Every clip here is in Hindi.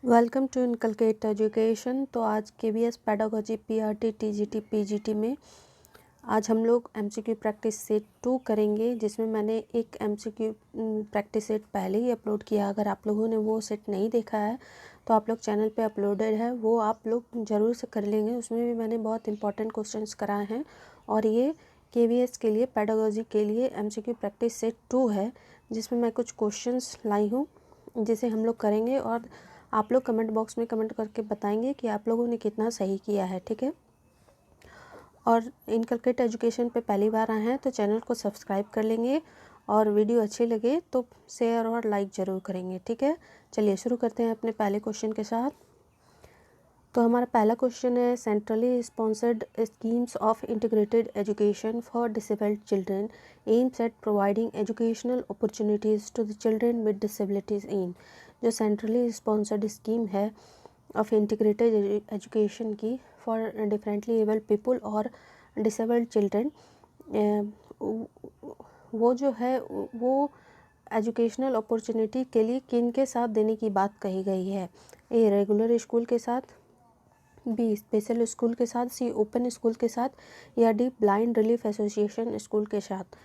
Welcome to inculcate education. तो आज KVS pedagogy PRT TGT PGT में आज हम लोग MCQ प्रैक्टिस सेट 2 करेंगे, जिसमें मैंने एक MCQ प्रैक्टिस सेट पहले ही अपलोड किया। अगर आप लोगों ने वो सेट नहीं देखा है तो आप लोग चैनल पे अपलोडेड है, वो आप लोग ज़रूर से कर लेंगे। उसमें भी मैंने बहुत इंपॉर्टेंट क्वेश्चंस कराए हैं और ये KVS के लिए पेडागोजी के लिए MCQ प्रैक्टिस सेट 2 है, जिसमें मैं कुछ क्वेश्चंस लाई हूँ जिसे हम लोग करेंगे और आप लोग कमेंट बॉक्स में कमेंट करके बताएंगे कि आप लोगों ने कितना सही किया है। ठीक है। और इनकलकेट एजुकेशन पे पहली बार आए हैं तो चैनल को सब्सक्राइब कर लेंगे और वीडियो अच्छी लगे तो शेयर और लाइक ज़रूर करेंगे। ठीक है, चलिए शुरू करते हैं अपने पहले क्वेश्चन के साथ। तो हमारा पहला क्वेश्चन है, centrally sponsored schemes of integrated education for disabled children aims at providing educational opportunities to the children with disabilities in. जो सेंट्रली स्पॉन्सर्ड स्कीम है ऑफ इंटीग्रेटेड एजुकेशन की फॉर डिफरेंटली एबल्ड पीपल और डिसेबल्ड चिल्ड्रेन, वो जो है वो एजुकेशनल अपॉर्चुनिटी के लिए किन के साथ देने की बात कही गई है। ए, रेगुलर स्कूल के साथ, बी, स्पेशल स्कूल के साथ, सी, ओपन स्कूल के साथ, या D, blind relief association school के साथ।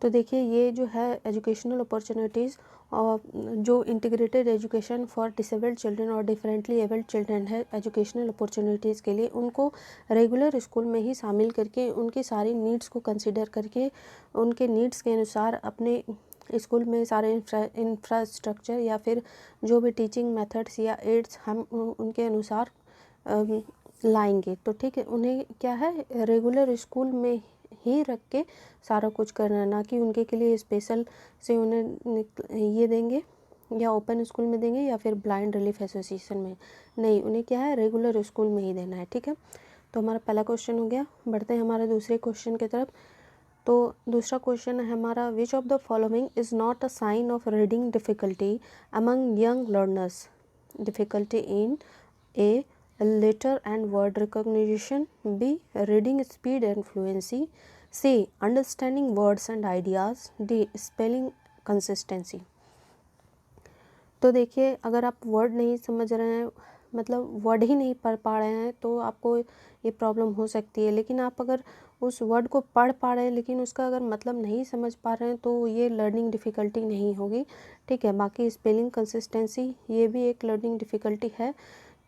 तो देखिए, ये जो है एजुकेशनल अपॉर्चुनिटीज़ और जो integrated education for disabled children और डिफरेंटली एबल्ड चिल्ड्रन है, एजुकेशनल अपॉर्चुनिटीज़ के लिए उनको रेगुलर स्कूल में ही शामिल करके उनकी सारी नीड्स को कंसिडर करके उनके नीड्स के अनुसार अपने स्कूल में सारे इंफ्रास्ट्रक्चर या फिर जो भी टीचिंग मेथड्स या एड्स हम उनके अनुसार लाएंगे। तो ठीक है, उन्हें क्या है, रेगुलर स्कूल में ही रख के सारा कुछ करना, ना कि उनके के लिए स्पेशल से उन्हें ये देंगे या ओपन स्कूल में देंगे या फिर ब्लाइंड रिलीफ एसोसिएशन में। नहीं, उन्हें क्या है, रेगुलर स्कूल में ही देना है। ठीक है, तो हमारा पहला क्वेश्चन हो गया। बढ़ते हैं हमारे दूसरे क्वेश्चन की तरफ। तो दूसरा क्वेश्चन है हमारा, which of the following is not a sign of reading difficulty among young learners. Difficulty in a, letter and word recognition, B, reading speed and fluency, C, understanding words and ideas, D, spelling consistency। तो देखिए, अगर आप वर्ड नहीं समझ रहे हैं, मतलब वर्ड ही नहीं पढ़ पा रहे हैं, तो आपको ये प्रॉब्लम हो सकती है। लेकिन आप अगर उस वर्ड को पढ़ पा रहे हैं लेकिन उसका अगर मतलब नहीं समझ पा रहे हैं तो ये लर्निंग डिफ़िकल्टी नहीं होगी। ठीक है, बाकी स्पेलिंग कंसिस्टेंसी ये भी एक लर्निंग डिफ़िकल्टी है।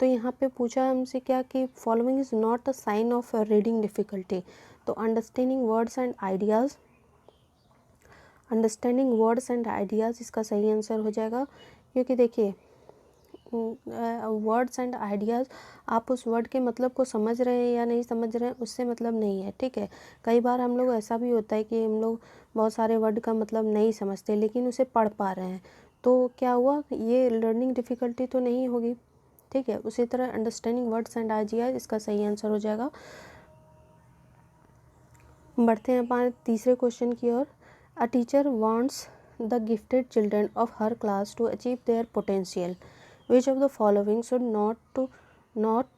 तो यहाँ पे पूछा हमसे क्या कि following is not a sign of reading difficulty. तो understanding words and ideas, understanding words and ideas इसका सही आंसर हो जाएगा। क्योंकि देखिए, वर्ड्स एंड आइडियाज़, आप उस वर्ड के मतलब को समझ रहे हैं या नहीं समझ रहे हैं उससे मतलब नहीं है। ठीक है, कई बार हम लोग ऐसा भी होता है कि हम लोग बहुत सारे वर्ड का मतलब नहीं समझते लेकिन उसे पढ़ पा रहे हैं, तो क्या हुआ, ये लर्निंग डिफ़िकल्टी तो नहीं होगी। ठीक है, उसी तरह अंडरस्टैंडिंग वर्ड्स एंड आइडियाज़ इसका सही आंसर हो जाएगा। बढ़ते हैं हमारे तीसरे क्वेश्चन की ओर। A teacher wants the gifted children of her class to achieve their potential, which of the following should not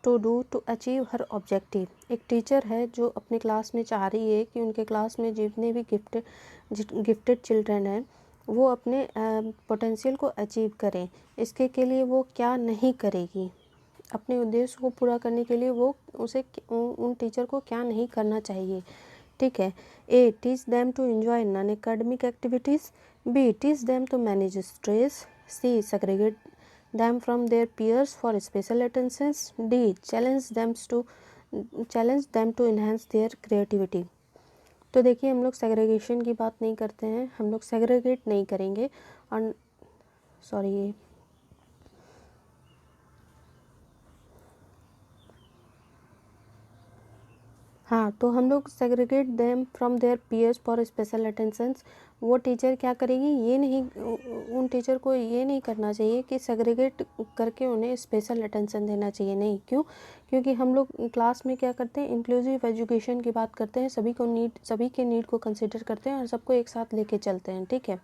to do to achieve her objective. एक टीचर है जो अपने क्लास में चाह रही है कि उनके क्लास में जितने भी गिफ्टेड चिल्ड्रन हैं वो अपने पोटेंशियल को अचीव करें। इसके के लिए वो क्या नहीं करेगी, अपने उद्देश्य को पूरा करने के लिए वो उन टीचर को क्या नहीं करना चाहिए। ठीक है, A, teach them to enjoy non academic activities, B, teach them to manage stress, C, segregate them from their peers for special attentions, D, challenge them to enhance their creativity. तो देखिए, हम लोग सेग्रीगेशन की बात नहीं करते हैं, हम लोग सेग्रीगेट नहीं करेंगे। और सॉरी, हाँ, तो हम लोग segregate them from their peers for special attentions. वो टीचर क्या करेगी, ये नहीं, उन टीचर को ये नहीं करना चाहिए कि सेग्रीगेट करके उन्हें स्पेशल अटेंशन देना चाहिए। नहीं, क्यों? क्योंकि हम लोग क्लास में क्या करते हैं, इंक्लूसिव एजुकेशन की बात करते हैं, सभी के नीड को कंसिडर करते हैं और सबको एक साथ लेके चलते हैं। ठीक है,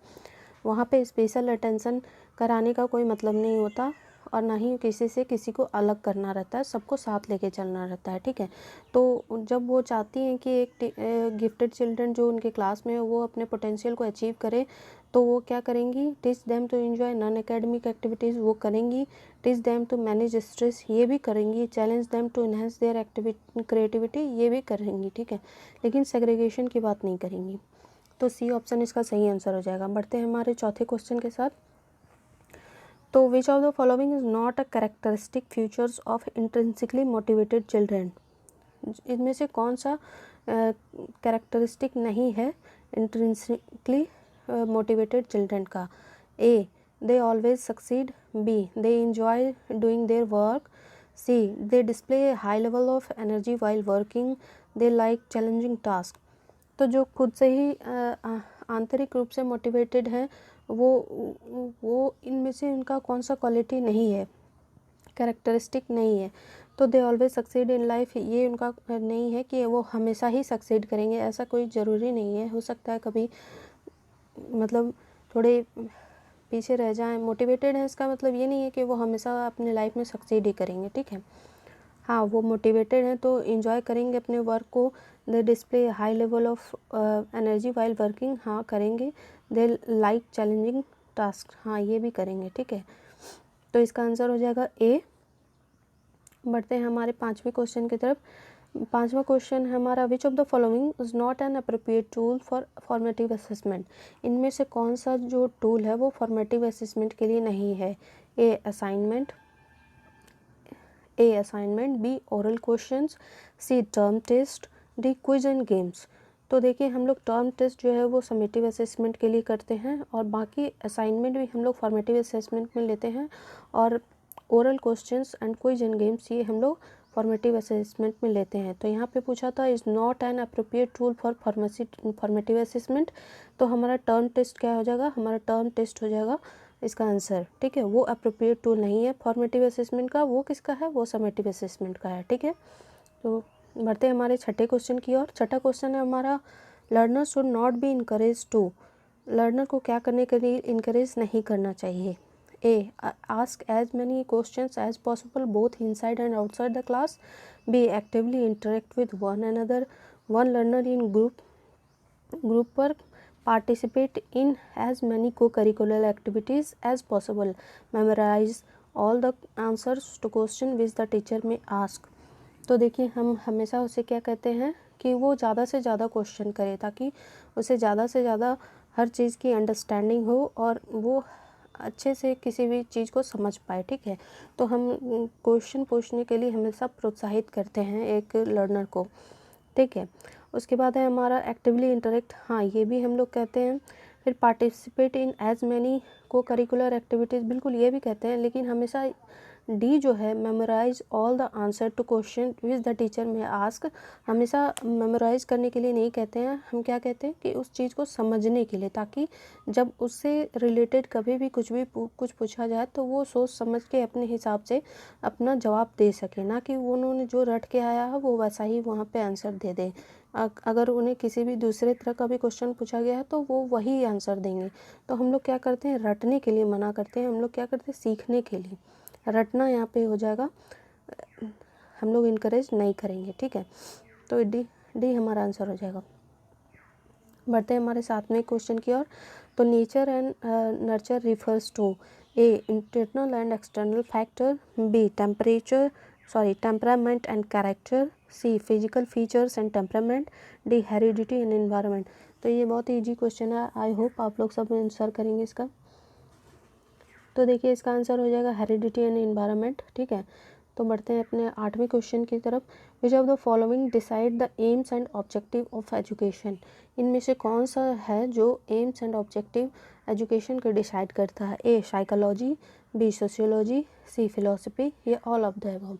वहाँ पे स्पेशल अटेंशन कराने का कोई मतलब नहीं होता। और ना ही किसी से किसी को अलग करना रहता है, सबको साथ लेके चलना रहता है, ठीक है। तो जब वो चाहती हैं कि एक गिफ्टेड चिल्ड्रन जो उनके क्लास में वो अपने पोटेंशियल को अचीव करे, तो वो क्या करेंगी, teach them to enjoy non academic activities, वो करेंगी। Teach them to manage stress, ये भी करेंगी। Challenge them to enhance their creativity, ये भी करेंगी, ठीक है। लेकिन सेग्रीगेशन की बात नहीं करेंगी। तो सी ऑप्शन इसका सही आंसर हो जाएगा। बढ़ते हैं हमारे चौथे क्वेश्चन के साथ। तो विच of the following is not a characteristic features of intrinsically motivated children, इनमें से कौन सा कैरेक्टरिस्टिक नहीं है इंट्रिंसिकली मोटिवेटेड चिल्ड्रन का। A, they always succeed. B, they enjoy doing their work. C, they display high level of energy while working. They like challenging task. तो जो खुद से ही आंतरिक रूप से मोटिवेटेड हैं, वो इनमें से उनका कौन सा क्वालिटी नहीं है, कैरेक्टरिस्टिक नहीं है। तो दे ऑलवेज सक्सीड इन लाइफ, ये उनका नहीं है कि वो हमेशा ही सक्सीड करेंगे, ऐसा कोई ज़रूरी नहीं है। हो सकता है कभी मतलब थोड़े पीछे रह जाएं। मोटिवेटेड है इसका मतलब ये नहीं है कि वो हमेशा अपने लाइफ में सक्सीड ही करेंगे, ठीक है। हाँ, वो मोटिवेटेड हैं तो इन्जॉय करेंगे अपने वर्क को। They display high level of energy while working, हाँ करेंगे। दे लाइक चैलेंजिंग टास्क, हाँ ये भी करेंगे, ठीक है। तो इसका आंसर हो जाएगा ए। बढ़ते हैं हमारे पांचवें क्वेश्चन की तरफ। पांचवा क्वेश्चन है हमारा, which of the following is not an appropriate tool for formative assessment, इनमें से कौन सा जो टूल है वो फॉर्मेटिव असेसमेंट के लिए नहीं है। A assignment, B oral questions, C term test, D quiz and games. तो देखिए हम लोग टर्म टेस्ट जो है वो समेटिव असेसमेंट के लिए करते हैं, और बाकी असाइनमेंट भी हम लोग फॉर्मेटिव असेसमेंट में लेते हैं, और oral questions and quiz and games ये हम लोग फॉर्मेटिव असेसमेंट में लेते हैं। तो यहाँ पे पूछा था is not an appropriate tool for formative assessment, तो हमारा टर्म टेस्ट क्या हो जाएगा, हमारा टर्म टेस्ट हो जाएगा इसका आंसर, ठीक है। वो अप्रोप्रिएट टूल नहीं है फॉर्मेटिव असेसमेंट का, वो किसका है, वो समेटिव असेसमेंट का है, ठीक है। तो बढ़ते हैं हमारे छठे क्वेश्चन की ओर। छठा क्वेश्चन है हमारा, learner should not be encourage to, learner को क्या करने के लिए इनकरेज नहीं करना चाहिए। A, ask as many questions as possible both inside and outside the class. B, actively interact with one another, one learner in group work, participate in as many co-curricular activities as possible, memorize all the answers to question which the teacher may ask। तो देखिए हम हमेशा उसे क्या कहते हैं कि वो ज़्यादा से ज़्यादा क्वेश्चन करे, ताकि उसे ज़्यादा से ज़्यादा हर चीज़ की अंडरस्टैंडिंग हो और वो अच्छे से किसी भी चीज़ को समझ पाए, ठीक है। तो हम क्वेश्चन पूछने के लिए हमेशा प्रोत्साहित करते हैं एक लर्नर को, ठीक है। उसके बाद है हमारा एक्टिवली इंटरेक्ट, हाँ ये भी हम लोग कहते हैं। फिर पार्टिसिपेट इन एज मैनी को करिकुलर एक्टिविटीज़, बिल्कुल ये भी कहते हैं, लेकिन हमेशा डी जो है memorise all the answer to question which the teacher may ask, हमेशा मेमोराइज करने के लिए नहीं कहते हैं, हम क्या कहते हैं कि उस चीज़ को समझने के लिए, ताकि जब उससे रिलेटेड कभी भी कुछ पूछा जाए तो वो सोच समझ के अपने हिसाब से अपना जवाब दे सके, ना कि उन्होंने जो रट के आया है वो वैसा ही वहाँ पे आंसर दे दे। अगर उन्हें किसी भी दूसरे तरह का भी क्वेश्चन पूछा गया है तो वो वही आंसर देंगे। तो हम लोग क्या करते हैं, रटने के लिए मना करते हैं, हम लोग क्या करते हैं, सीखने के लिए। रटना यहाँ पे हो जाएगा, हम लोग इनकरेज नहीं करेंगे, ठीक है। तो डी हमारा आंसर हो जाएगा। बढ़ते हैं हमारे सातवें क्वेश्चन की ओर। तो nature and nurture refers to, A internal and external factor, B temperament and character, C physical features and temperament, D heredity and environment. तो ये बहुत ईजी क्वेश्चन है, आई होप आप लोग सब आंसर करेंगे इसका। तो देखिए इसका आंसर हो जाएगा हेरिडिटी एंड एनवायरनमेंट, ठीक है। तो बढ़ते हैं अपने आठवें क्वेश्चन की तरफ। विच of the following decide the AIIMS and objective of education, इनमें से कौन सा है जो एम्स एंड ऑब्जेक्टिव एजुकेशन को डिसाइड करता है। ए साइकोलॉजी, बी सोशियोलॉजी, सी फिलोसफी, या ऑल ऑफ द अबव।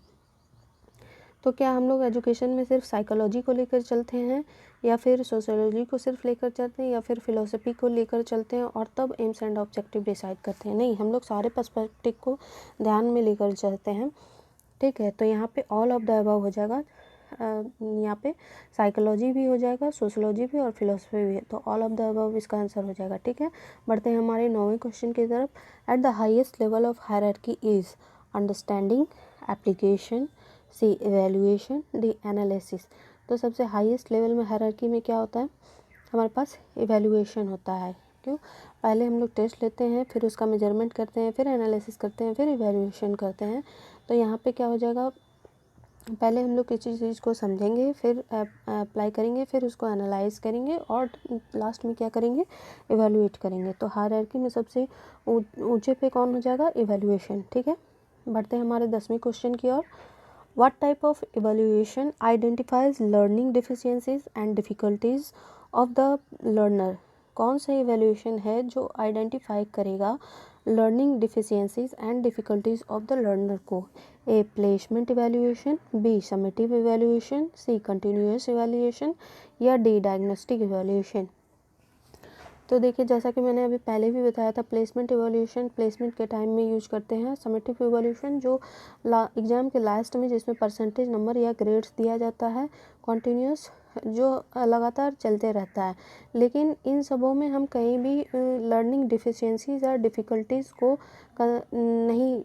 तो क्या हम लोग एजुकेशन में सिर्फ साइकोलॉजी को लेकर चलते हैं, या फिर सोशियोलॉजी को सिर्फ लेकर चलते हैं, या फिर फिलोसफी को लेकर चलते हैं और तब एम्स एंड ऑब्जेक्टिव डिसाइड करते हैं। नहीं, हम लोग सारे पर्सपेक्टिव को ध्यान में लेकर चलते हैं, ठीक है। तो यहाँ पे ऑल ऑफ द अबव हो जाएगा, यहाँ पे साइकोलॉजी भी हो जाएगा, सोशियोलॉजी भी और फिलोसफी भी है, तो ऑल ऑफ द अबव इसका आंसर हो जाएगा, ठीक है। बढ़ते हैं हमारे 9वें क्वेश्चन की तरफ। At the highest level of hierarchy is, understanding, application, C evaluation, D analysis. तो सबसे हाईएस्ट लेवल में हायरार्की में क्या होता है, हमारे पास इवैल्यूएशन होता है। क्यों, पहले हम लोग टेस्ट लेते हैं, फिर उसका मेजरमेंट करते हैं, फिर एनालिसिस करते हैं, फिर इवैल्यूएशन करते हैं। तो यहाँ पे क्या हो जाएगा, पहले हम लोग किसी चीज़ को समझेंगे, फिर अप्लाई करेंगे, फिर उसको एनालाइज करेंगे और लास्ट में क्या करेंगे, इवैल्यूएट करेंगे। तो हायरार्की में सबसे ऊंचे पे कौन हो जाएगा, इवैल्यूएशन। ठीक है, बढ़ते हैं हमारे 10वें क्वेश्चन की ओर। What type of evaluation identifies learning deficiencies and difficulties of the learner. कौन सा इवैल्यूएशन है जो आइडेंटिफाई करेगा learning deficiencies and difficulties of the learner को। A placement evaluation, B summative evaluation, C continuous evaluation या डी डायग्नोस्टिक इवैल्यूएशन। तो देखिए, जैसा कि मैंने अभी पहले भी बताया था, प्लेसमेंट इवैल्यूएशन प्लेसमेंट के टाइम में यूज करते हैं। समेटिव इवैल्यूएशन जो एग्ज़ाम के लास्ट में, जिसमें परसेंटेज नंबर या ग्रेड्स दिया जाता है। कॉन्टीन्यूअस जो लगातार चलते रहता है। लेकिन इन सबों में हम कहीं भी लर्निंग डिफिशियंसीज या डिफ़िकल्टीज़ को नहीं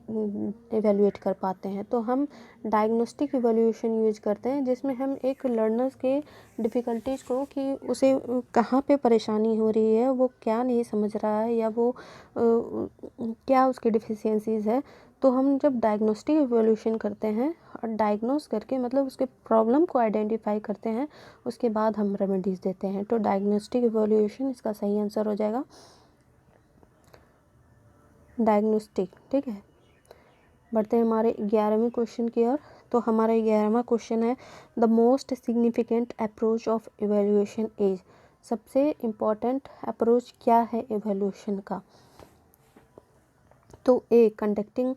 इवैल्यूएट कर पाते हैं। तो हम डायग्नोस्टिक इवैल्यूएशन यूज करते हैं, जिसमें हम एक लर्नर्स के डिफ़िकल्टीज़ को, कि उसे कहाँ पे परेशानी हो रही है, वो क्या नहीं समझ रहा है, या वो क्या उसकी डिफिशियंसीज़ है। तो हम जब डायग्नोस्टिक इवैल्यूएशन करते हैं, और डायग्नोस करके मतलब उसके प्रॉब्लम को आइडेंटिफाई करते हैं, उसके बाद हम रेमेडीज़ देते हैं। तो डायग्नोस्टिक इवैल्यूएशन इसका सही आंसर हो जाएगा, डायग्नोस्टिक। ठीक है, बढ़ते हैं हमारे 11वें क्वेश्चन की ओर। तो हमारा 11वां क्वेश्चन है, the most significant approach of evaluation is. सबसे इम्पॉर्टेंट अप्रोच क्या है इवैल्यूएशन का। तो A conducting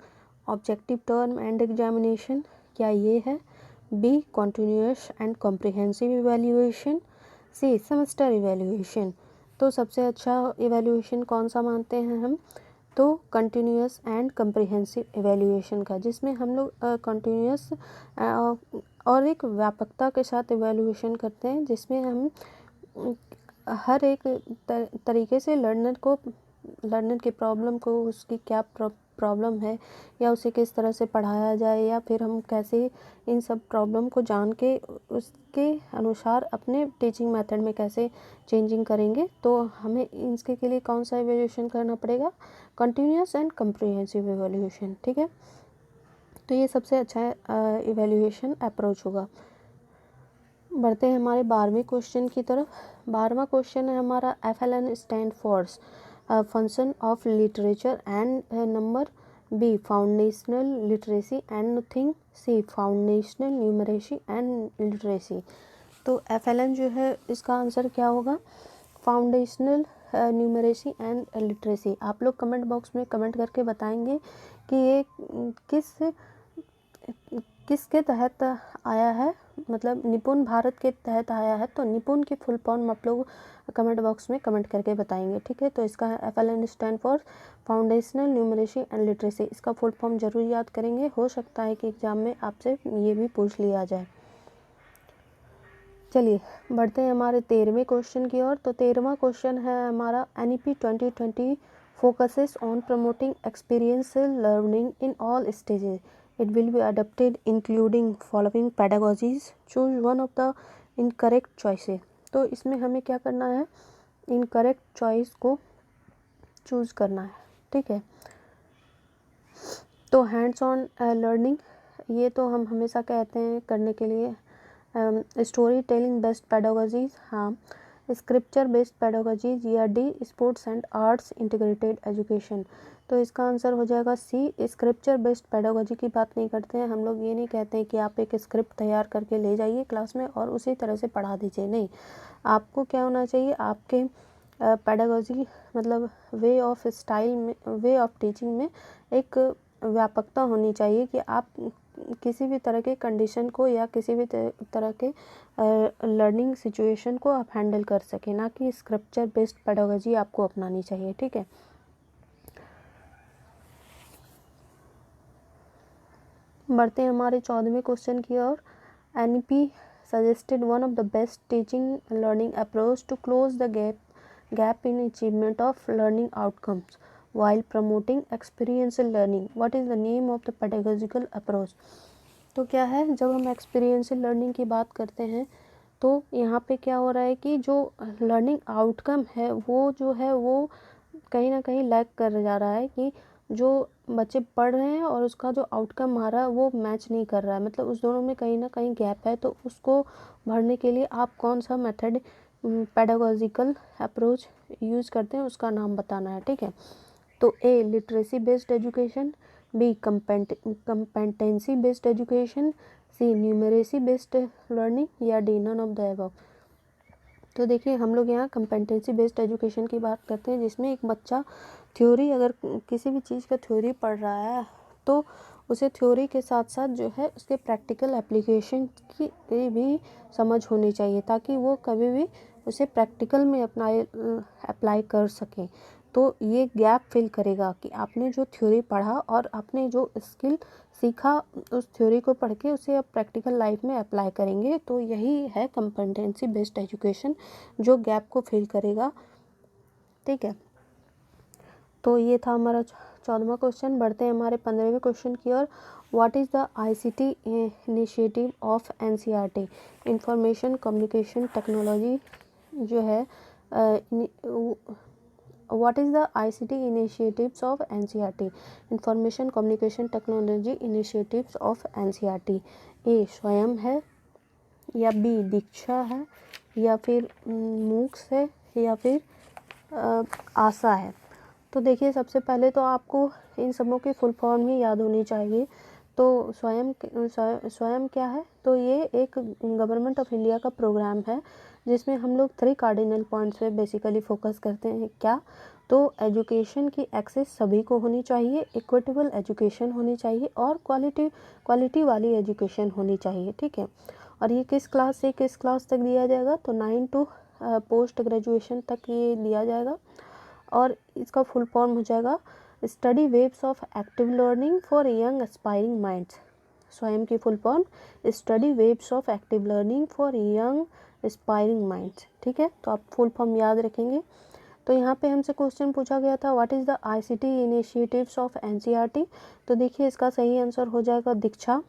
objective term end examination, क्या ये है। B continuous and comprehensive evaluation, C semester evaluation. तो सबसे अच्छा इवैल्यूएशन कौन सा मानते हैं हम, तो कंटिन्यूअस एंड कॉम्प्रिहेंसिव इवैल्यूएशन का, जिसमें हम लोग कंटिन्यूअस और एक व्यापकता के साथ इवैल्यूएशन करते हैं, जिसमें हम हर एक तरीके से लर्नर के प्रॉब्लम को, उसकी क्या प्रॉब्लम है, या उसे किस तरह से पढ़ाया जाए, या फिर हम कैसे इन सब प्रॉब्लम को जान के उसके अनुसार अपने टीचिंग मेथड में कैसे चेंजिंग करेंगे। तो हमें इसके लिए कौन सा इवैल्यूएशन करना पड़ेगा, कंटिन्यूअस एंड कॉम्प्रिहेंसिव इवैल्यूएशन। ठीक है, तो ये सबसे अच्छा इवैल्यूएशन अप्रोच होगा। बढ़ते हैं हमारे 12वें क्वेश्चन की तरफ। 12वां क्वेश्चन है हमारा, FLN stand for function of literature and number, B foundational literacy and nothing, C foundational numeracy and literacy. तो FLN जो है, इसका आंसर क्या होगा, फाउंडेशनल न्यूमरेसी एंड लिटरेसी। आप लोग कमेंट बॉक्स में कमेंट करके बताएंगे कि ये किसके तहत आया है, मतलब निपुण भारत के तहत आया है। तो निपुण की फुल फॉर्म आप लोग कमेंट बॉक्स में कमेंट करके बताएंगे। ठीक है, तो इसका FLN stand for foundational numeracy and literacy. इसका फुल फॉर्म जरूर याद करेंगे, हो सकता है कि एग्जाम में आपसे ये भी पूछ लिया जाए। चलिए बढ़ते हैं हमारे 13वें क्वेश्चन की ओर। तो 13वां क्वेश्चन है हमारा, NEP 2020 focuses on promoting experiential learning in all stages. It will be adopted including following pedagogies. Choose one of the incorrect choices. तो इसमें हमें क्या करना है, इनकरेक्ट चॉइस को चूज़ करना है। ठीक है, तो हैंड्स ऑन लर्निंग, ये तो हम हमेशा कहते हैं करने के लिए। स्टोरी टेलिंग बेस्ड पेडागोजीज, हाँ। स्क्रिप्चर बेस्ड पेडागोजीज, या D sports and arts integrated education. तो इसका आंसर हो जाएगा सी, स्क्रिप्चर बेस्ड पेडागोजी की बात नहीं करते हैं हम लोग। ये नहीं कहते हैं कि आप एक स्क्रिप्ट तैयार करके ले जाइए क्लास में और उसी तरह से पढ़ा दीजिए, नहीं। आपको क्या होना चाहिए, आपके पेडागोजी मतलब वे ऑफ स्टाइल में, वे ऑफ टीचिंग में एक व्यापकता होनी चाहिए, कि आप किसी भी तरह के कंडीशन को या किसी भी तरह के लर्निंग सिचुएशन को आप हैंडल कर सकें, ना कि स्क्रिप्चर बेस्ड पेडागोजी आपको अपनानी चाहिए। ठीक है, बढ़ते हैं हमारे 14वें क्वेश्चन की ओर। NEP suggested one of the best teaching learning approach to close the gap in achievement of learning outcomes. while promoting experiential learning. What is the name of the pedagogical approach? तो क्या है, जब हम एक्सपीरियंशियल लर्निंग की बात करते हैं तो यहाँ पे क्या हो रहा है कि जो लर्निंग आउटकम है वो जो है वो कहीं ना कहीं लैग कर जा रहा है, कि जो बच्चे पढ़ रहे हैं और उसका जो आउटकम आ रहा है वो मैच नहीं कर रहा है, मतलब उस दोनों में कहीं ना कहीं गैप है। तो उसको भरने के लिए आप कौन सा मेथड, पेडागोजिकल अप्रोच यूज़ करते हैं, उसका नाम बताना है, ठीक है। तो A literacy based education, B competency based education, C numeracy based learning, या D none of the above. तो देखिए हम लोग यहाँ कंपेटेंसी बेस्ड एजुकेशन की बात करते हैं, जिसमें एक बच्चा थ्योरी, अगर किसी भी चीज़ का थ्योरी पढ़ रहा है तो उसे थ्योरी के साथ साथ जो है उसके प्रैक्टिकल एप्लीकेशन की भी समझ होनी चाहिए, ताकि वो कभी भी उसे प्रैक्टिकल में अप्लाई कर सके। तो ये गैप फिल करेगा कि आपने जो थ्योरी पढ़ा और आपने जो स्किल सीखा उस थ्योरी को पढ़ के उसे आप प्रैक्टिकल लाइफ में अप्लाई करेंगे। तो यही है कंपेटेंसी बेस्ड एजुकेशन, जो गैप को फिल करेगा, ठीक है। तो ये था हमारा 14वां क्वेश्चन। बढ़ते हैं हमारे 15वें क्वेश्चन की ओर। What is the ICT initiative of NCERT? Information communication technology जो है, what is the ICT initiatives of NCERT? Information communication technology initiatives of NCERT। A Swayam है, या बी दीक्षा है, या फिर मूक्स है, या फिर आशा है। तो देखिए सबसे पहले तो आपको इन सबों की फुल फॉर्म ही याद होनी चाहिए। तो स्वयं क्या है? तो ये एक गवर्नमेंट ऑफ इंडिया का प्रोग्राम है, जिसमें हम लोग 3 कार्डिनल पॉइंट्स पे बेसिकली फोकस करते हैं। क्या? तो एजुकेशन की एक्सेस सभी को होनी चाहिए, इक्विटेबल एजुकेशन होनी चाहिए, और क्वालिटी वाली एजुकेशन होनी चाहिए, ठीक है। और ये किस क्लास से किस क्लास तक दिया जाएगा? तो 9 टू पोस्ट ग्रेजुएशन तक ये दिया जाएगा। और इसका फुल फॉर्म हो जाएगा study waves of active learning for young aspiring minds. स्वयं की full form study waves of active learning for young aspiring minds, ठीक है। तो आप फुल फॉर्म याद रखेंगे। तो यहाँ पे हमसे क्वेश्चन पूछा गया था what is the ICT initiatives of NCERT? तो देखिए इसका सही आंसर हो जाएगा दीक्षा।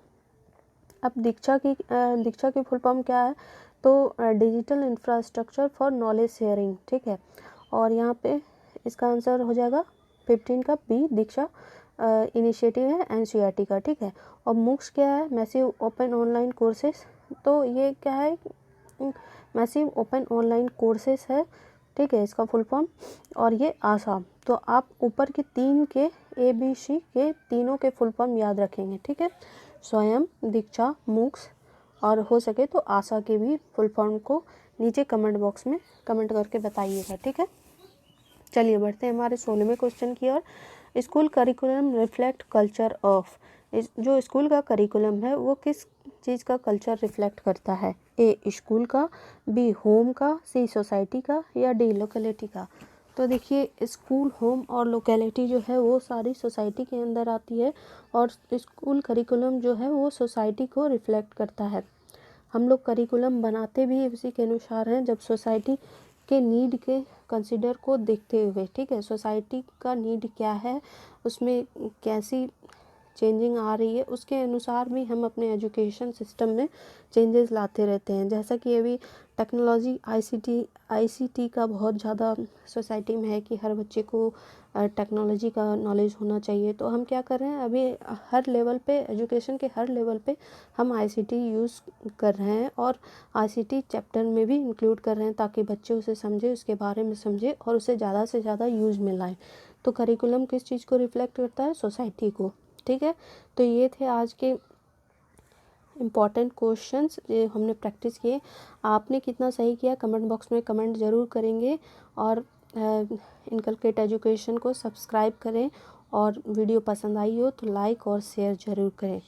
अब दीक्षा की फुल फॉर्म क्या है? तो digital infrastructure for knowledge sharing, ठीक है। और यहाँ पे इसका आंसर हो जाएगा 15 का बी, दीक्षा इनिशिएटिव है NCERT का, ठीक है। और मूक्स क्या है? Massive open online courses. तो ये क्या है? मैसिव ओपन ऑनलाइन कोर्सेस है, ठीक है, इसका फुल फॉर्म। और ये आशा। तो आप ऊपर के 3 के ABC के तीनों के फुल फॉर्म याद रखेंगे, ठीक है। स्वयं, दीक्षा, मूक्स और हो सके तो आशा के भी फुल फॉर्म को नीचे कमेंट बॉक्स में कमेंट करके बताइएगा, ठीक है। चलिए बढ़ते हैं हमारे 16वें क्वेश्चन की ओर। School curriculum reflect culture of. जो स्कूल का करिकुलम है वो किस चीज़ का कल्चर रिफ्लेक्ट करता है? ए स्कूल का, बी होम का, सी सोसाइटी का, या डी लोकेलिटी का। तो देखिए स्कूल, होम और लोकेलिटी जो है वो सारी सोसाइटी के अंदर आती है, और स्कूल करिकुलम जो है वो सोसाइटी को रिफ्लेक्ट करता है। हम लोग करिकुलम बनाते भी उसी के अनुसार हैं, जब सोसाइटी के नीड के कंसिडर को देखते हुए, ठीक है। सोसाइटी का नीड क्या है, उसमें कैसी चेंजिंग आ रही है, उसके अनुसार भी हम अपने एजुकेशन सिस्टम में चेंजेस लाते रहते हैं। जैसा कि अभी टेक्नोलॉजी ICT का बहुत ज़्यादा सोसाइटी में है कि हर बच्चे को टेक्नोलॉजी का नॉलेज होना चाहिए। तो हम क्या कर रहे हैं, अभी हर लेवल पे, एजुकेशन के हर लेवल पे हम ICT यूज़ कर रहे हैं, और ICT चैप्टर में भी इंक्लूड कर रहे हैं, ताकि बच्चे उसे समझे, उसके बारे में समझे और उसे ज़्यादा से ज़्यादा यूज़ में लाएँ। तो करिकुलम किस चीज़ को रिफ्लेक्ट करता है? सोसाइटी को, ठीक है। तो ये थे आज के इम्पॉर्टेंट क्वेश्चंस जो हमने प्रैक्टिस किए। आपने कितना सही किया कमेंट बॉक्स में कमेंट ज़रूर करेंगे, और इनकलकेट एजुकेशन को सब्सक्राइब करें, और वीडियो पसंद आई हो तो लाइक और शेयर ज़रूर करें।